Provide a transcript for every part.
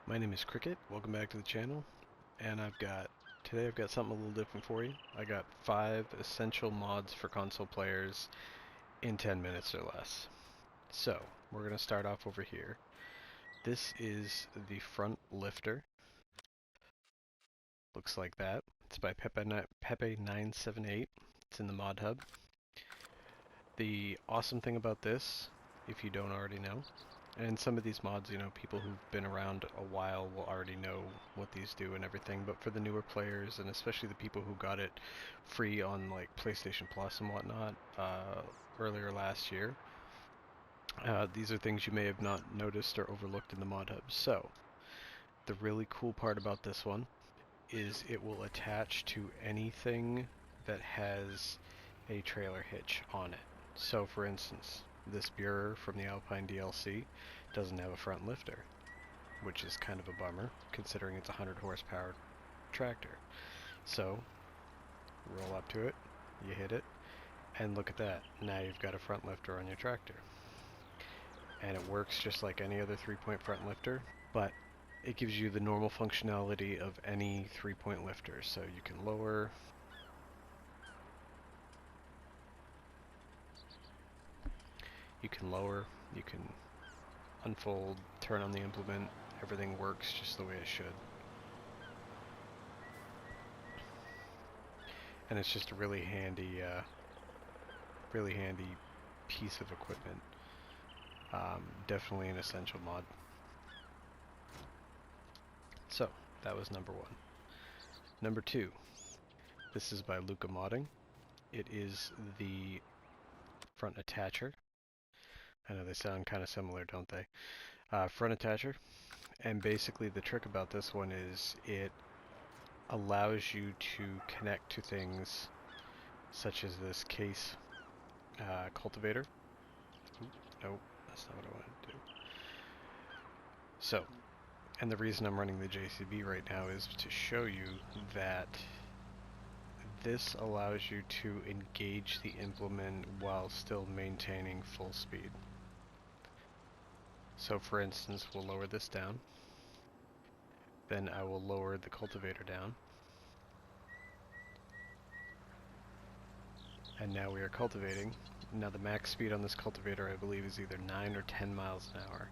My name is Krikcet. Welcome back to the channel. And today I've got something a little different for you. I got 5 essential mods for console players in 10 minutes or less. So, we're going to start off over here. This is the front lifter. Looks like that. It's by Pepe978. It's in the mod hub. The awesome thing about this, if you don't already know, and some of these mods, people who've been around a while will already know what these do and everything, but for the newer players, and especially the people who got it free on like PlayStation Plus and whatnot earlier last year, these are things you may have not noticed or overlooked in the mod hub. So, the really cool part about this one is it will attach to anything that has a trailer hitch on it. So for instance, this Bureau from the Alpine DLC doesn't have a front lifter, which is kind of a bummer considering it's a 100 horsepower tractor. So roll up to it, you hit it, and look at that. Now you've got a front lifter on your tractor. And it works just like any other 3-point front lifter, but it gives you the normal functionality of any 3-point lifter. So you can lower, you can unfold, turn on the implement, everything works just the way it should. And it's just a really handy piece of equipment. Definitely an essential mod. So, that was number 1. Number 2, this is by Luca Modding. It is the front attacher. I know they sound kind of similar, don't they? Front attacher. And basically the trick about this one is it allows you to connect to things such as this case cultivator. Ooh, nope, that's not what I wanted to do. So, and the reason I'm running the JCB right now is to show you that this allows you to engage the implement while still maintaining full speed. So for instance, we'll lower this down. Then I will lower the cultivator down. And now we are cultivating. Now the max speed on this cultivator I believe is either 9 or 10 miles an hour.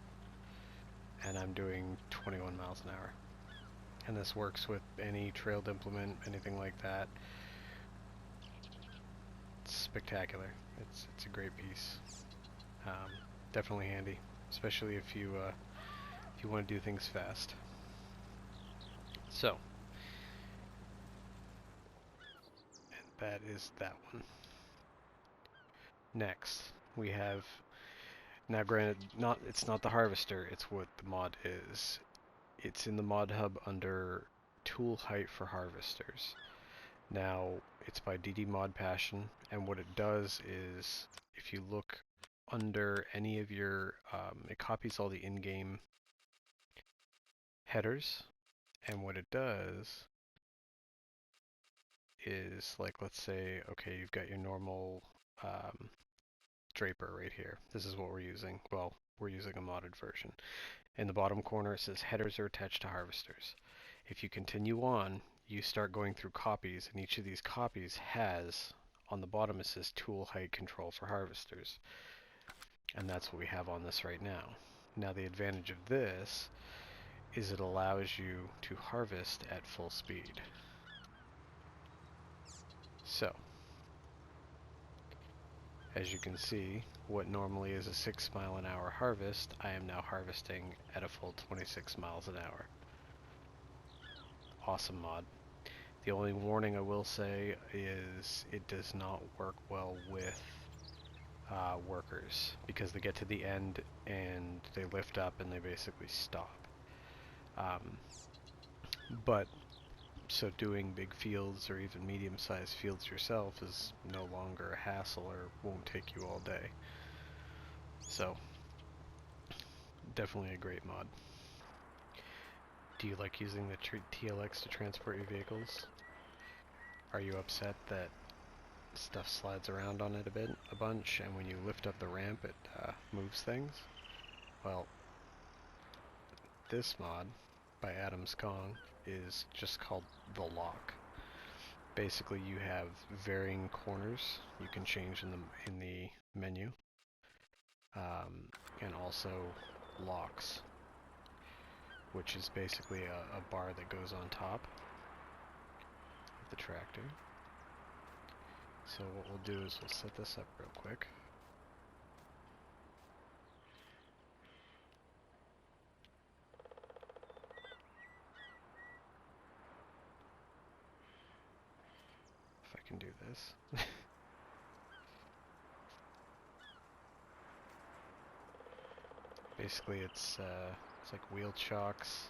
And I'm doing 21 miles an hour. And this works with any trailed implement, anything like that. It's spectacular. It's a great piece. Definitely handy, especially if you want to do things fast. So, and that is that one. Next, we have, now granted, it's not the harvester, it's what the mod is. It's in the mod hub under tool height for harvesters. Now, it's by DD Mod Passion, and what it does is, if you look under any of your, it copies all the in-game headers, and what it does is, like, let's say, okay, you've got your normal Draper right here. This is what we're using. Well, we're using a modded version. In the bottom corner it says headers are attached to harvesters. If you continue on, you start going through copies, and each of these copies has, on the bottom it says tool height control for harvesters. And that's what we have on this right now. Now the advantage of this is it allows you to harvest at full speed. So, as you can see, what normally is a 6-mile-an-hour harvest, I am now harvesting at a full 26 miles an hour. Awesome mod. The only warning I will say is it does not work well with workers, because they get to the end and they lift up and they basically stop. But so doing big fields or even medium-sized fields yourself is no longer a hassle or won't take you all day. So, definitely a great mod. Do you like using the TLX to transport your vehicles? Are you upset that stuff slides around on it a bunch, and when you lift up the ramp it moves things? Well, this mod by Adams Kong is just called the lock. Basically, you have varying corners you can change in the menu, and also locks, which is basically a bar that goes on top of the tractor. So what we'll do is we'll set this up real quick. If I can do this. Basically it's like wheel chocks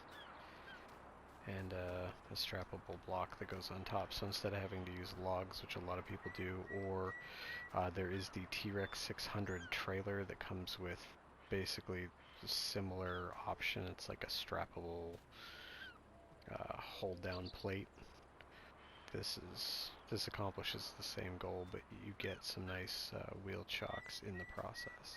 and a strappable block that goes on top. So instead of having to use logs, which a lot of people do, or there is the T-Rex 600 trailer that comes with basically a similar option. It's like a strappable hold down plate. This accomplishes the same goal, but you get some nice wheel chocks in the process.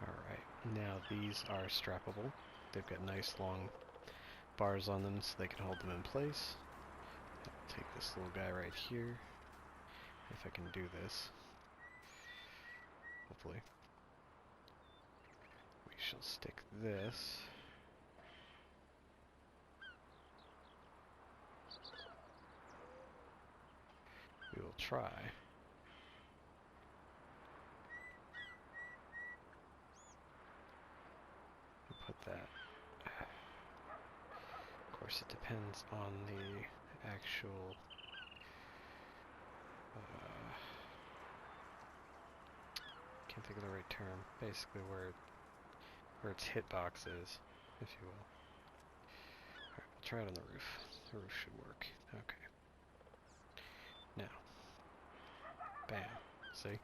Alright, now these are strappable. They've got nice long bars on them so they can hold them in place. I'll take this little guy right here, if I can do this. Hopefully. We shall stick this. We will try. We'll put that. Of course, it depends on the actual can't think of the right term. Basically, where its hitbox is, if you will. Alright, we'll try it on the roof. The roof should work. Okay. Now, bam. See?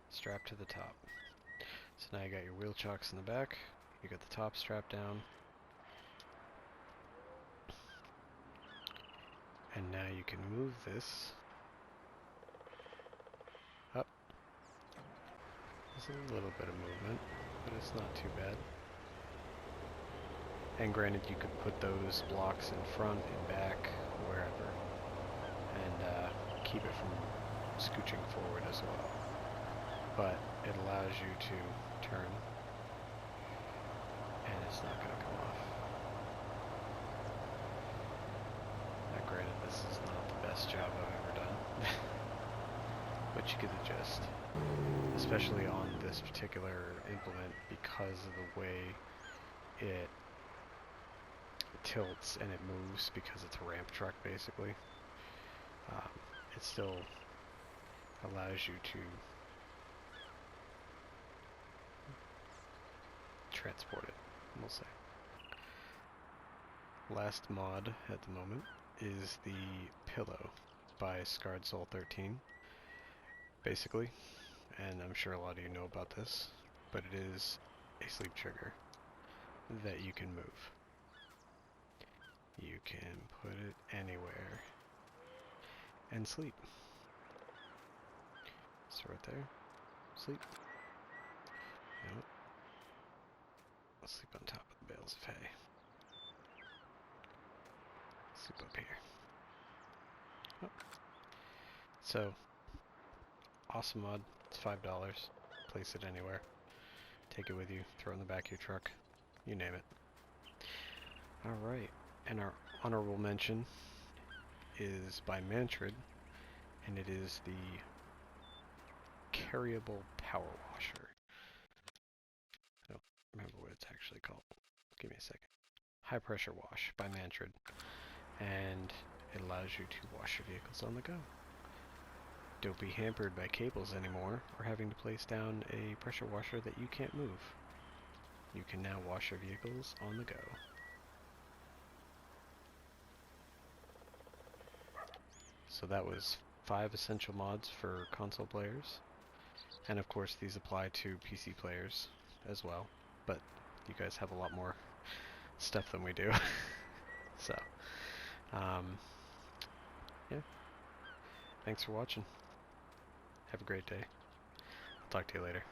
Strapped to the top. So now you got your wheel chocks in the back. You got the top strapped down. And now you can move this up. There's a little bit of movement, but it's not too bad. And granted, you could put those blocks in front and back, wherever, and keep it from scooching forward as well. But it allows you to turn, and it's not going to come off. Now granted, this is not the best job I've ever done, but you get the gist. Especially on this particular implement, because of the way it tilts and it moves, because it's a ramp truck basically. It still allows you to transport it, we'll say. Last mod at the moment is the pillow by Scarred Soul 13, basically, and I'm sure a lot of you know about this, but it is a sleep trigger that you can move. You can put it anywhere and sleep. So right there, sleep. Yep. I'll sleep on top of the bales of hay. Sleep up here. Oh. So, awesome mod. It's $5. Place it anywhere. Take it with you. Throw it in the back of your truck. You name it. Alright. And our honorable mention is by Mantrid, and it is the Carryable Power Washer. I don't remember what it's actually called. Give me a second. High Pressure Wash by Mantrid, and it allows you to wash your vehicles on the go. Don't be hampered by cables anymore, or having to place down a pressure washer that you can't move. You can now wash your vehicles on the go. So that was 5 essential mods for console players, and of course these apply to PC players as well, but you guys have a lot more stuff than we do. So, yeah, thanks for watching. Have a great day. I'll talk to you later.